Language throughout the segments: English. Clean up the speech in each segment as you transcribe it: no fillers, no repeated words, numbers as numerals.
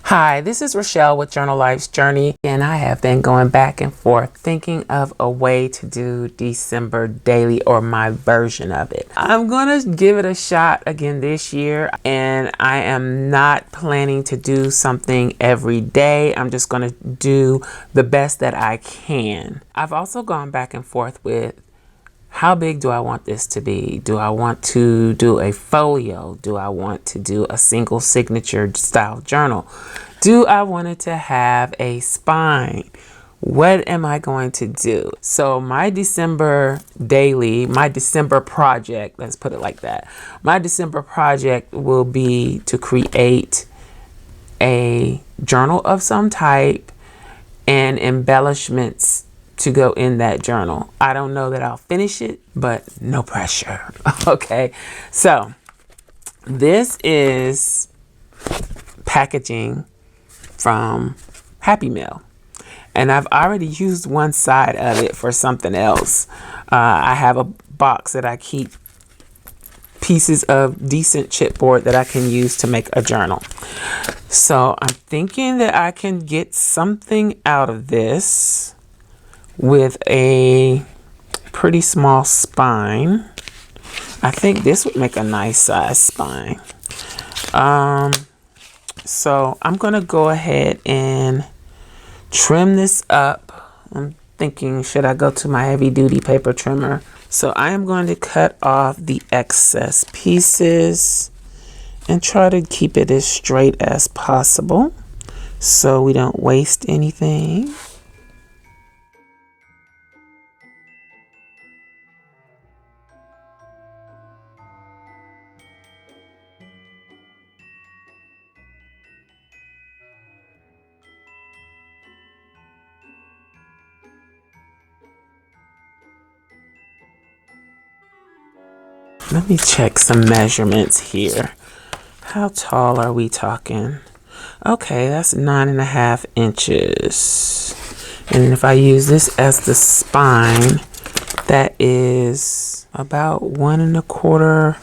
Hi, this is Rachelle with Journal Life's Journey, and I have been going back and forth thinking of a way to do December daily, or my version of it. I'm gonna give it a shot again this year, and I am not planning to do something every day. I'm just gonna do the best that I can. I've also gone back and forth with how big do I want this to be? Do I want to do a folio? Do I want to do a single signature style journal? Do I want it to have a spine? What am I going to do? So my December daily, my December project, let's put it like that. My December project will be to create a journal of some type and embellishments to go in that journal. I don't know that I'll finish it, but no pressure. Okay, so this is packaging from Happy Meal, and I've already used one side of it for something else. I have a box that I keep pieces of decent chipboard that I can use to make a journal. So I'm thinking that I can get something out of this with a pretty small spine. I think this would make a nice size spine. So I'm gonna go ahead and trim this up. I'm thinking, should I go to my heavy duty paper trimmer? So I am going to cut off the excess pieces and try to keep it as straight as possible so we don't waste anything. Let me check some measurements here. How tall are we talking? Okay, that's 9.5 inches. And if I use this as the spine, that is about 1 1/4,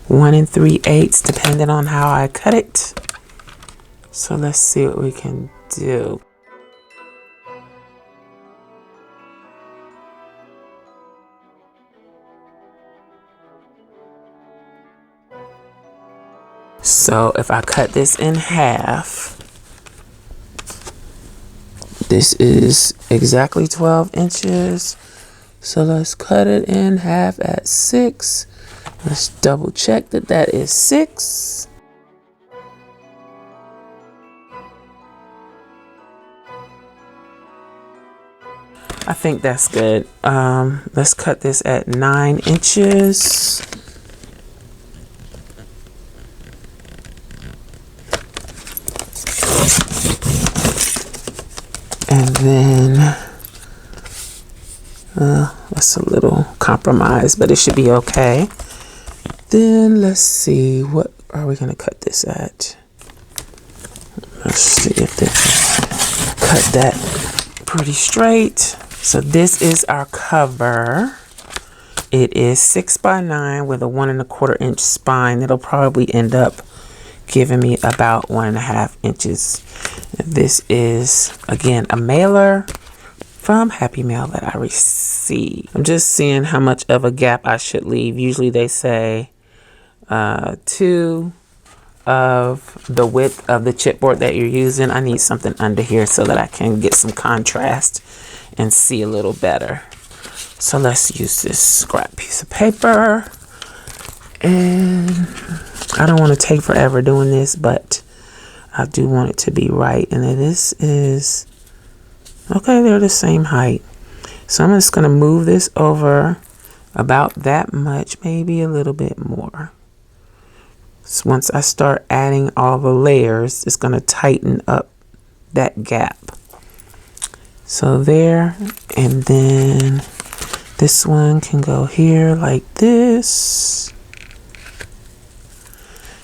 1 3/8, depending on how I cut it. So let's see what we can do. So if I cut this in half, this is exactly 12 inches. So let's cut it in half at 6. Let's double check that that is 6. I think that's good. Let's cut this at 9 inches. And then that's a little compromise, but it should be okay. Then let's see, what are we gonna cut this at? Let's see if this, cut that pretty straight. So this is our cover. It is 6 by 9 with a 1 1/4 inch spine. It'll probably end up giving me about 1.5 inches. This is, again, a mailer from Happy Mail that I received. I'm just seeing how much of a gap I should leave. Usually they say 2 of the width of the chipboard that you're using. I need something under here so that I can get some contrast and see a little better. So let's use this scrap piece of paper. And I don't want to take forever doing this, but I do want it to be right. And then this is, okay, they're the same height. So I'm just going to move this over about that much, maybe a little bit more. So once I start adding all the layers, it's going to tighten up that gap. So there, and then this one can go here like this.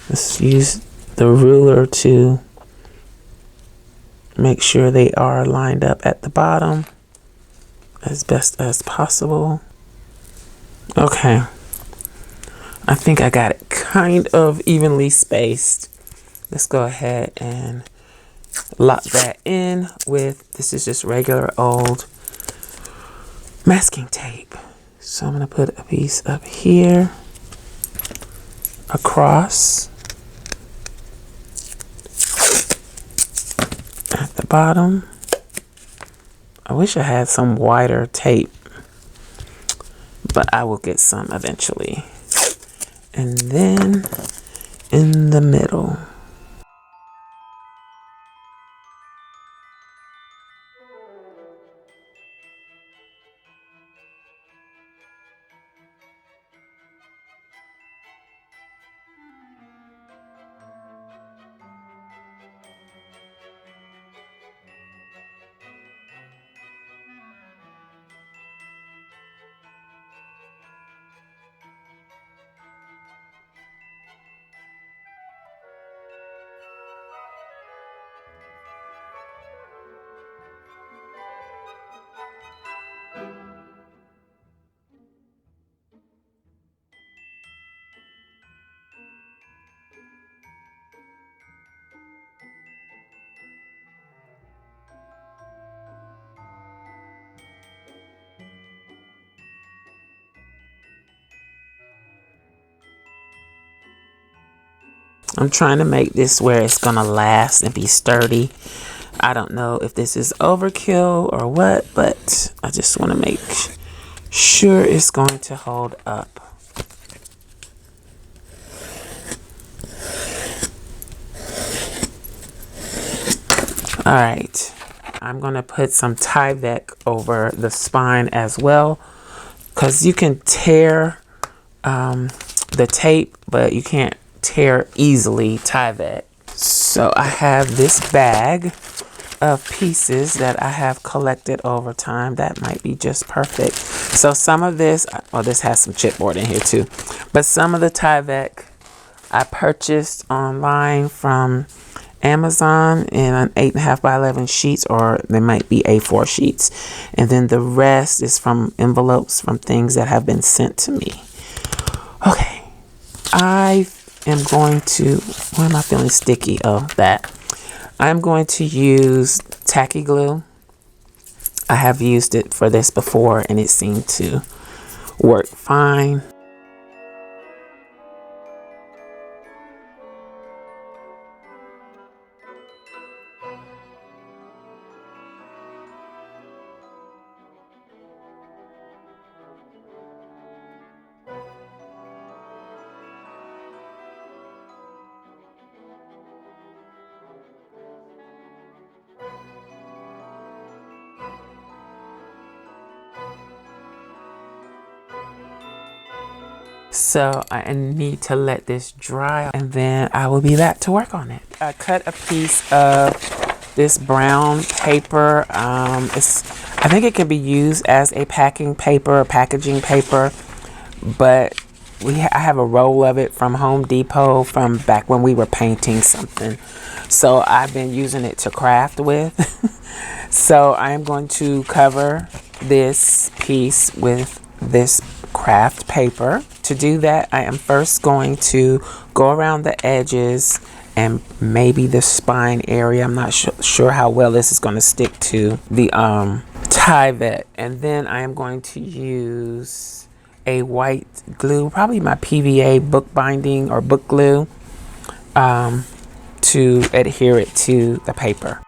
Let's use the ruler to make sure they are lined up at the bottom as best as possible. Okay, I think I got it kind of evenly spaced. Let's go ahead and lock that in with, this is just regular old masking tape. So I'm going to put a piece up here, across, at the bottom. I wish I had some wider tape, but I will get some eventually. And then in the middle. I'm trying to make this where it's gonna last and be sturdy. I don't know if this is overkill or what, but I just want to make sure it's going to hold up. All right, I'm gonna put some Tyvek over the spine as well, because you can tear the tape, but you can't tear easily Tyvek. So I have this bag of pieces that I have collected over time. That might be just perfect. So some of this, well, this has some chipboard in here too, but some of the Tyvek I purchased online from Amazon in an 8.5 by 11 sheets, or they might be A4 sheets. And then the rest is from envelopes from things that have been sent to me. Okay, I am going to, why am I feeling sticky? Oh, that. I'm going to use tacky glue. I have used it for this before and it seemed to work fine. So I need to let this dry and then I will be back to work on it. I cut a piece of this brown paper. I think it can be used as a packing paper or packaging paper, but I have a roll of it from Home Depot from back when we were painting something. So I've been using it to craft with. So I am going to cover this piece with this craft paper. To do that, I am first going to go around the edges and maybe the spine area. I'm not sure how well this is going to stick to the Tyvek. And then I am going to use a white glue, probably my PVA book binding or book glue, to adhere it to the paper.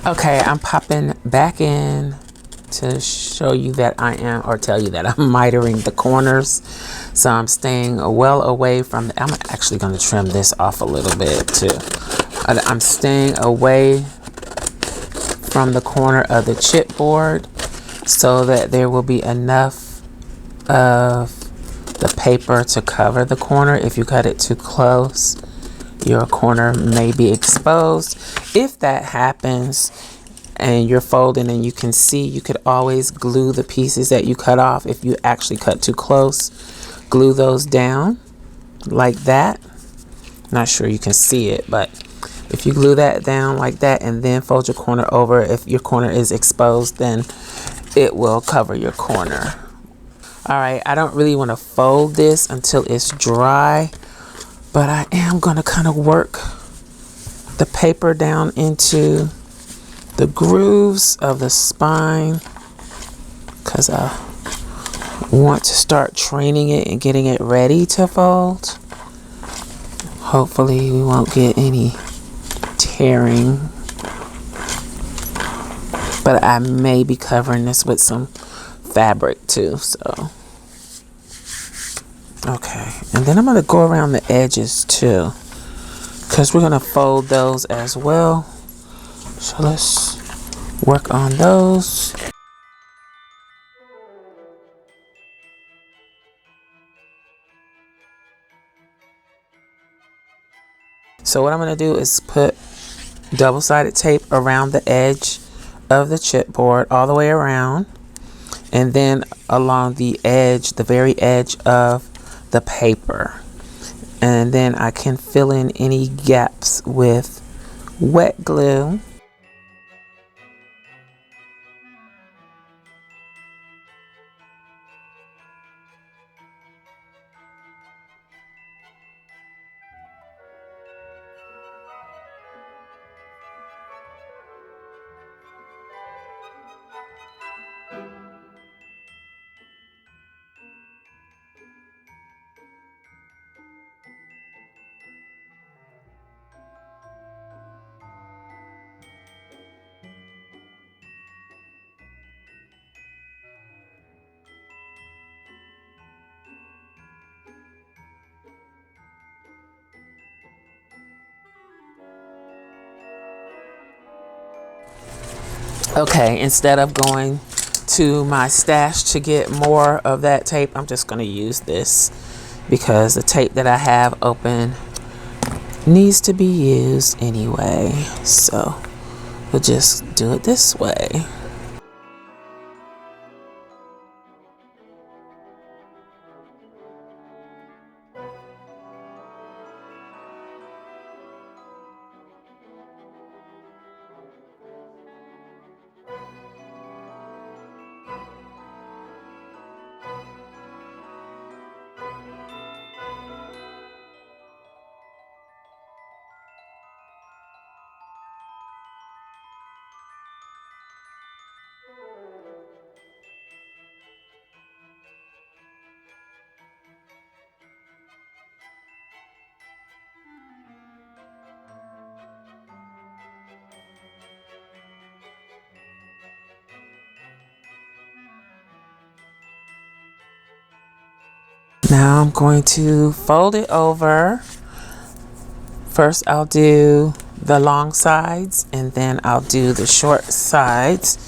Okay, I'm popping back in to show you that I am, or tell you that I'm mitering the corners. So I'm staying well away from I'm actually going to trim this off a little bit too. I'm staying away from the corner of the chipboard so that there will be enough of the paper to cover the corner. If you cut it too close, your corner may be exposed. If that happens and you're folding and you can see, you could always glue the pieces that you cut off. If you actually cut too close, glue those down like that. Not sure you can see it, but if you glue that down like that and then fold your corner over, if your corner is exposed, then it will cover your corner. All right, I don't really want to fold this until it's dry, but I am going to kind of work the paper down into the grooves of the spine because I want to start training it and getting it ready to fold. Hopefully we won't get any tearing, but I may be covering this with some fabric too. So okay, and then I'm going to go around the edges too because we're going to fold those as well. So let's work on those. So what I'm going to do is put double-sided tape around the edge of the chipboard all the way around, and then along the edge, the very edge of the paper. And then I can fill in any gaps with wet glue. Okay, instead of going to my stash to get more of that tape, I'm just going to use this because the tape that I have open needs to be used anyway. So we'll just do it this way. Now I'm going to fold it over. First I'll do the long sides and then I'll do the short sides.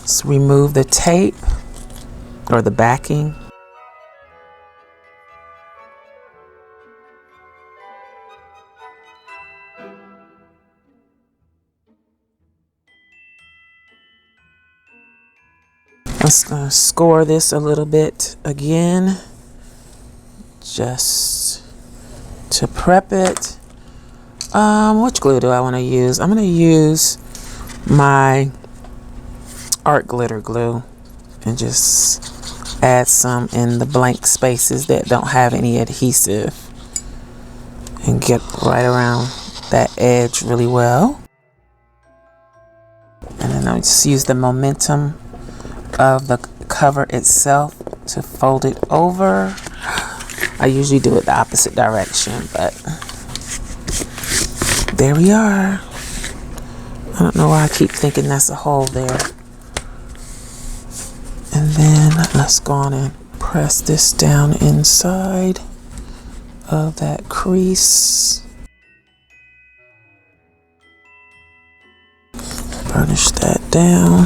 So remove the tape or the backing. I'm just going to score this a little bit again, just to prep it. Which glue do I want to use? I'm going to use my art glitter glue and just add some in the blank spaces that don't have any adhesive and get right around that edge really well. And then I'll just use the momentum of the cover itself to fold it over. I usually do it the opposite direction, but there we are. I don't know why I keep thinking that's a hole there. And then let's go on and press this down inside of that crease. Burnish that down.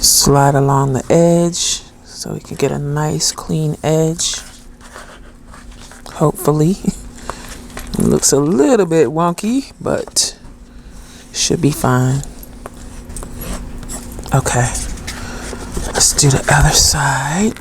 Slide along the edge so we can get a nice clean edge. Hopefully. It looks a little bit wonky, but should be fine. Okay, let's do the other side.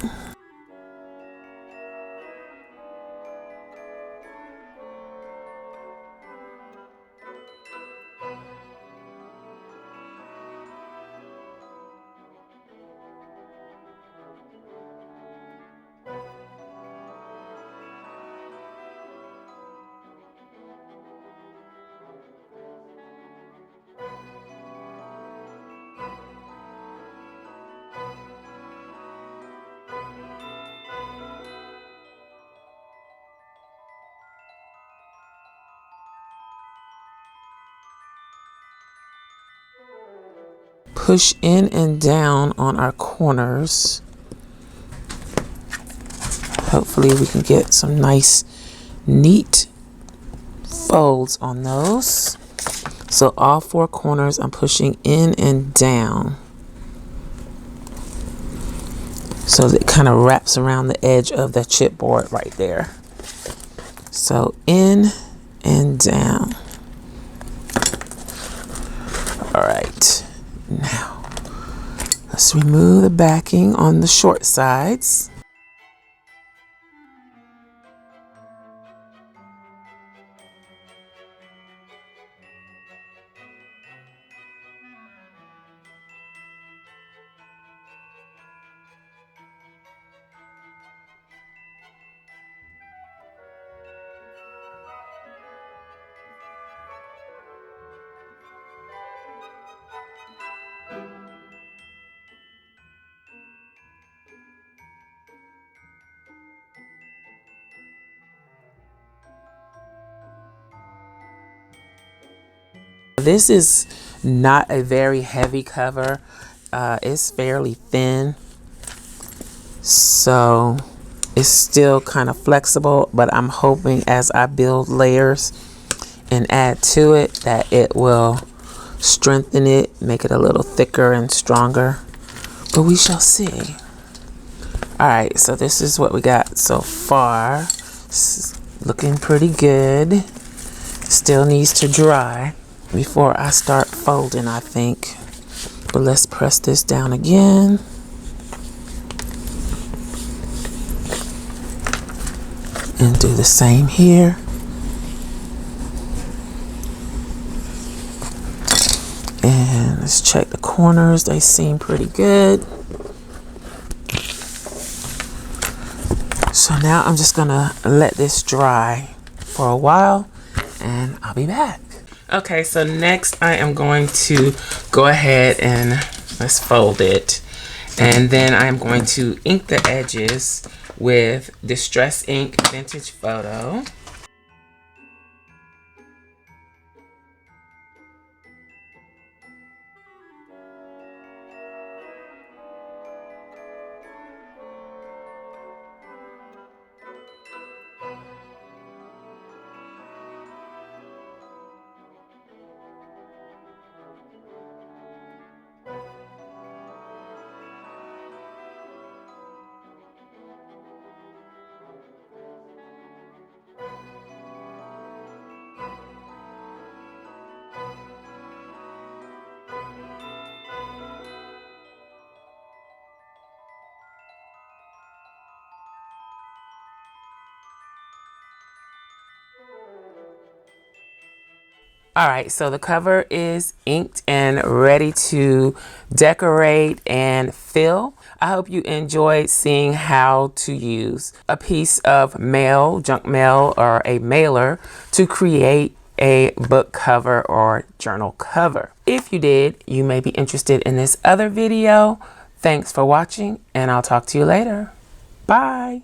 Push in and down on our corners. Hopefully we can get some nice, neat folds on those. So all four corners I'm pushing in and down. So it kind of wraps around the edge of the chipboard right there. So in and down. All right. Now, let's remove the backing on the short sides. This is not a very heavy cover. It's fairly thin, so it's still kind of flexible, but I'm hoping as I build layers and add to it that it will strengthen it, make it a little thicker and stronger, but we shall see. All right, so this is what we got so far. It's looking pretty good. Still needs to dry before I start folding, I think. But let's press this down again. And do the same here. And let's check the corners. They seem pretty good. So now I'm just gonna let this dry for a while and I'll be back. Okay, so next I am going to go ahead and let's fold it. And then I'm going to ink the edges with Distress Ink Vintage Photo. All right, so the cover is inked and ready to decorate and fill. I hope you enjoyed seeing how to use a piece of mail, junk mail, or a mailer to create a book cover or journal cover. If you did, you may be interested in this other video. Thanks for watching, and I'll talk to you later. Bye.